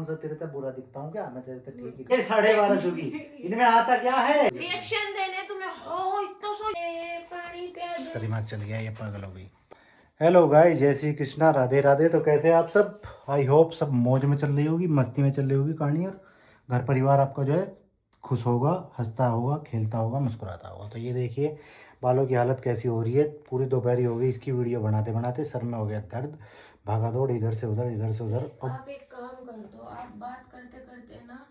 सा तेरे से बुरा दिखता हूँ क्या? मैं तेरे से ठीक ही। ये 1250 की इनमें आता क्या है? रिएक्शन देने तुम्हें हो इतना सो पानी प्याज इसका दिमाग चल गया, ये पागल हो गई। हेलो गाइस, जय श्री कृष्णा, राधे राधे। तो कैसे आप सब? आई होप सब मौज में चल रही होगी, मस्ती में चल रही होगी कहानी, और घर परिवार आपका जो है खुश होगा, हंसता होगा, खेलता होगा, मुस्कुराता होगा। तो ये देखिए बालों की हालत कैसी हो रही है। पूरी दोपहरी हो गई इसकी वीडियो बनाते बनाते, सर में हो गया दर्द, भागा दौड़ इधर से उधर, इधर से उधर। आप एक काम कर दो, आप बात करते करते ना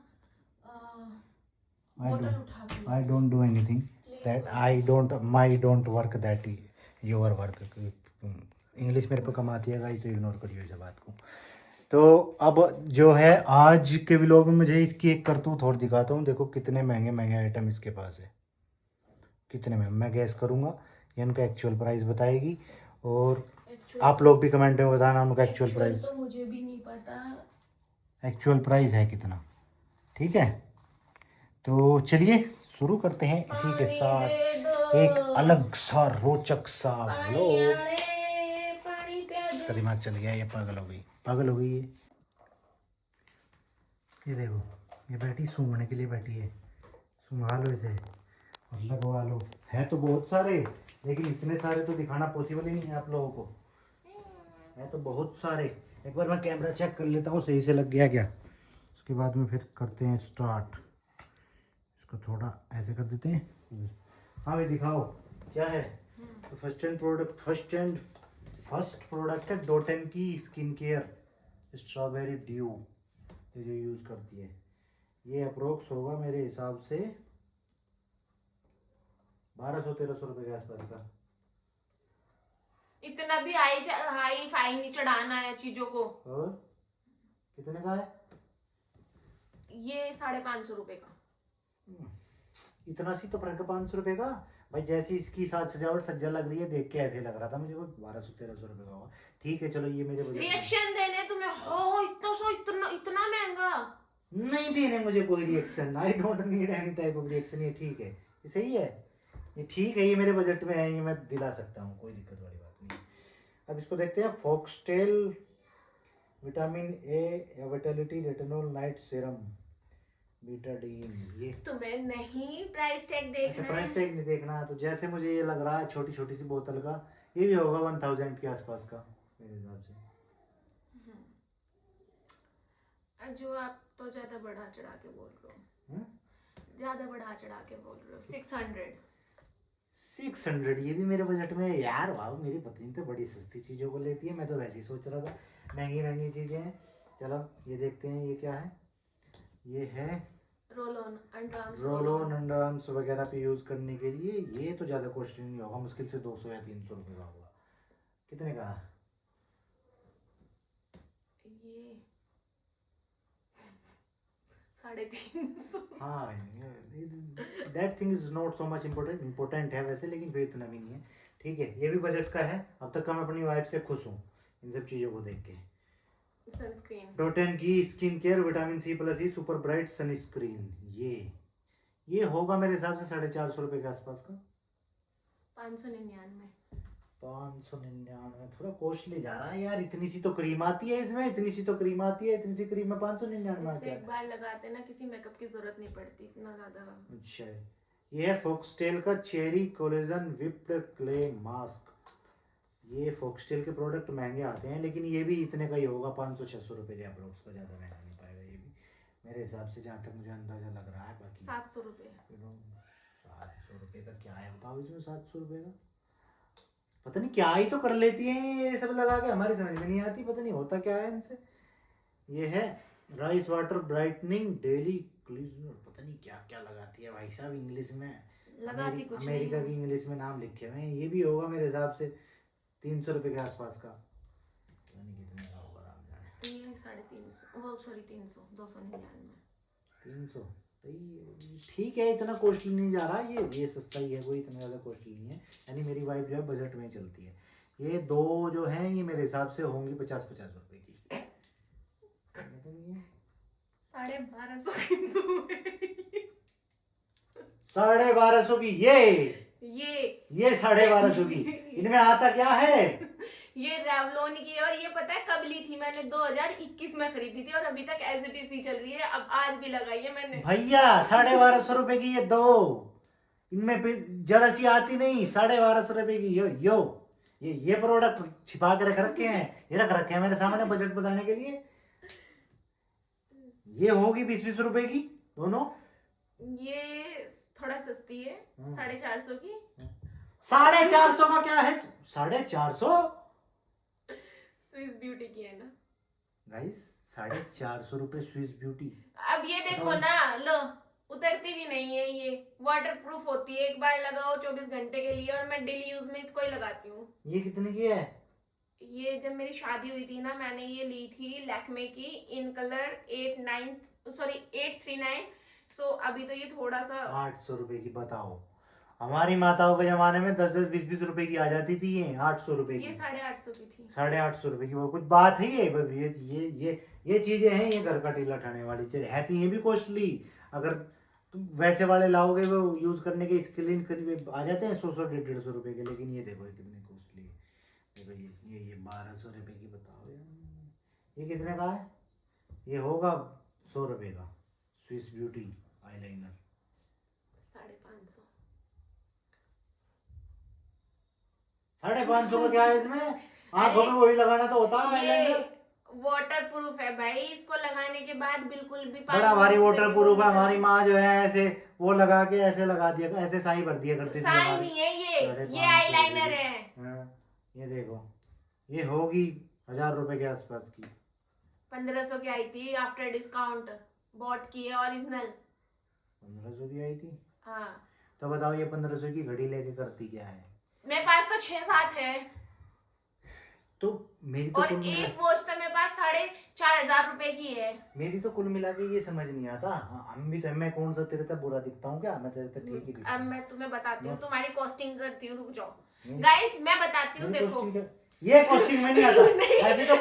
I बोतल don't, उठा के I don't do anything that I don't, my don't work that your work। English मेरे पे कम आती है गाइस, तो इग्नोर करिए इस बात को। तो अब जो है आज के व्लॉग में मुझे इसकी एक करतूत और दिखाता हूँ। देखो कितने महंगे महंगे आइटम इसके पास है, कितने में मैं गैस करूँगा, ये इनका एक्चुअल प्राइस बताएगी, और आप लोग भी कमेंट में बताना उनका एक्चुअल प्राइस। तो मुझे भी नहीं पता एक्चुअल प्राइस है कितना, ठीक है? तो चलिए शुरू करते हैं इसी के साथ एक अलग सा रोचक सा व्लॉग। पानी प्याज इसका दिमाग चल गया, ये पागल हो गई, पागल हो गई ये देखो, ये बैठी सूंघने के लिए बैठी है। सूंघा लो इसे और लगवा लो। है तो बहुत सारे, लेकिन इतने सारे तो दिखाना पॉसिबल ही नहीं है आप लोगों को। है तो बहुत सारे। एक बार मैं कैमरा चेक कर लेता हूँ सही से लग गया क्या, उसके बाद में फिर करते हैं स्टार्ट। इसको थोड़ा ऐसे कर देते हैं। हाँ भाई दिखाओ क्या है। तो फर्स्ट प्रोडक्ट है Dottin Key skin care strawberry due, ये जो यूज़ करती है। ये अप्रोक्स होगा मेरे हिसाब से 1200-1300 रुपये के आसपास का। इतना भी हाई फाई नहीं चढ़ाना है चीजों को। और कितने का है? ये 550 रुपए का। इतना सी तो फर्क है 500 रुपये का। भाई जैसी इसकी साज सजावट सज्जा लग रही है, देख के ऐसे लग रहा था मुझे वो 1200-1300 रुपये का होगा। ठीक है चलो, ये मेरे बजट में। रिएक्शन देने तुम्हें हो इतना इतना महंगा नहीं देने मुझे कोई reaction. I don't need any type of reaction. ये ठीक है, ये सही है, ये ठीक है, ये मेरे बजट में है, ये मैं दिला सकता हूँ, कोई दिक्कत वाली बात नहीं। अब इसको देखते हैं। Foxtale vitamin A vitality retinol night serum Betadine. ये तुम्हें नहीं प्राइस टैग देखना अच्छा, है। प्राइस टैग नहीं देखना। तो जैसे मुझे ये लग रहा है छोटी छोटी सी बोतल का, ये भी होगा 1000 के आसपास का मेरे हिसाब से। जो आप तो ज्यादा बढ़ा चढ़ा के बोल रहे हो, ज्यादा बढ़ा चढ़ा के बोल रहे हो। 600 ये भी मेरे बजट में है यार। वाह, मेरी पत्नी तो बड़ी सस्ती चीज़ों को लेती है, मैं तो वैसे ही सोच रहा था महंगी महंगी चीज़ें हैं। चलो ये देखते हैं ये क्या है। ये है रोल ऑन अंडर आर्म्स वगैरह पे यूज़ करने के लिए। ये तो ज़्यादा कॉस्टली नहीं होगा, मुश्किल से 200 या 300 रुपये का होगा। कितने का? ये 350। हाँ, that thing is not so much important है वैसे, लेकिन फिर इतना भी नहीं है। ठीक है, ये भी बजट का है। अब तक का मैं अपनी वाइफ से खुश हूँ इन सब चीज़ों को देख के। Sunscreen Dot and Key skin care vitamin C plus E super bright sunscreen. ये होगा मेरे हिसाब से 450 रुपये के आसपास का। 599। 599 थोड़ा कॉस्टली जा रहा है यार। इतनी सी तो क्रीम आती है इसमें, इतनी सी तो क्रीम आती है, इतनी सी क्रीम में 599 इसको आता एक बार लगाते ना, किसी मेकअप की जरूरत नहीं पड़ती इतना ज्यादा। अच्छा, ये है फॉक्सटेल का cherry collagen whipped clay mask. ये फॉक्सटेल के प्रोडक्ट महंगे आते हैं, लेकिन ये भी इतने का ही होगा, 500-600 रुपये के अप्रोक्स का, ज़्यादा महंगा नहीं पाएगा ये भी मेरे हिसाब से, जहाँ तक मुझे अंदाज़ा लग रहा है। बाकी 700 रुपये। 700 रुपये का क्या है बताओ इसमें? 700 रुपये का पता नहीं क्या ही तो कर लेती हैं ये सब लगा के, हमारी समझ में नहीं आती, पता नहीं होता क्या है इनसे। ये है rice water brightening daily cleaner, पता नहीं क्या क्या लगाती है भाई साहब इंग्लिश में। लगाती कुछ अमेरिका की इंग्लिश में नाम लिखे हुए हैं। ये भी होगा मेरे हिसाब से 300 रुपये के आसपास का, पता नहीं कितने का होगा, राम जाने। ये 350, वो सॉरी 300, 299। 300 ठीक है, इतना कॉस्टली नहीं जा रहा। ये सस्ता ही है, कोई इतना ज़्यादा कॉस्टली नहीं है। यानी मेरी वाइफ जो है बजट में चलती है। ये दो जो हैं ये मेरे हिसाब से होंगी 50-50 रुपये की। 1250 की दो है। 1250 की ये 1250 की। इनमें आता क्या है? ये रेवलॉन की है और ये पता है कब ली थी मैंने? 2021 में खरीदी थी और अभी तक एज इट इज ही चल रही है। अब आज भी लगाई है मैंने। भैया 1250 रुपए की ये दो, इनमें जरा सी आती नहीं। 1250 रुपए की यो ये प्रोडक्ट छिपा के रख रखे हैं, ये रख रखे हैं मेरे सामने बजट बताने के लिए। ये होगी 20-20 रुपए की दोनों। ये थोड़ा सस्ती है, 450 की। 450 का क्या है? 450 स्विस ब्यूटी की है ना गाइस, 450 रुपए स्विस ब्यूटी। अब ये देखो ना, लो उतरती भी नहीं है। ये वाटर प्रूफ होती है, एक बार लगाओ 24 घंटे के लिए, और मैं डेली यूज में इसको ही लगाती हूँ। ये कितने की है? ये जब मेरी शादी हुई थी ना, मैंने ये ली थी लैक्मे की इन कलर 839। सो अभी तो ये थोड़ा सा 800 रुपए की। बताओ, हमारी माताओं के जमाने में 10-10, 20-20 रुपए की आ जाती थी। ये 800 रुपए की। ये 850 की थी। 850 रुपए की। वो कुछ बात है? ये चीजें हैं, ये घर का टीला ठाने वाली चीज है। तो ये भी कॉस्टली। अगर तुम वैसे वाले लाओगे वो यूज करने के इसके लिए करीब आ जाते हैं 100 150 रुपए के। लेकिन ये देखो ये कितने कॉस्टली है। देखो ये 1200 रुपए की। बताओ यार, ये कितने का है? ये होगा 100 रुपए का स्विस ब्यूटी आईलाइनर। 550। 550 का क्या है इसमें? आंखों में वही लगाना तो होता है ये आईलाइनर। वाटर प्रूफ है भाई, इसको लगाने के बाद बिल्कुल भी बड़ा भारी वाटर प्रूफ है। हमारी माँ जो है ऐसे वो लगा के ऐसे लगा दिया, ऐसे साई भर दिया करती थी साई हमारी। नहीं है ये 550 आईलाइनर है। हाँ, ये देखो, ये होगी 1000 रुपए के आसपास की। 1500 की आई थी आफ्टर डिस्काउंट, बॉट की है ओरिजिनल। 1500 की आई थी? हाँ। तो बताओ ये 1500 की घड़ी लेके करती क्या है? मेरे पास तो 6-7 है। तो मेरी तो और एक वॉच तो मेरे पास 4500 रुपए की है। मेरी तो कुल मिला के ये समझ नहीं आता। हम भी तो, मैं कौन सा तेरे से बुरा दिखता हूँ क्या? मैं तेरे से ठीक ही दिखता अब हूँ। मैं तुम्हें बताती हूँ, तुम्हारी कॉस्टिंग करती हूँ, रुक जाओ गाइस, मैं बताती हूँ। देखो ये कॉस्टिंग में नहीं आता। ऐसे तो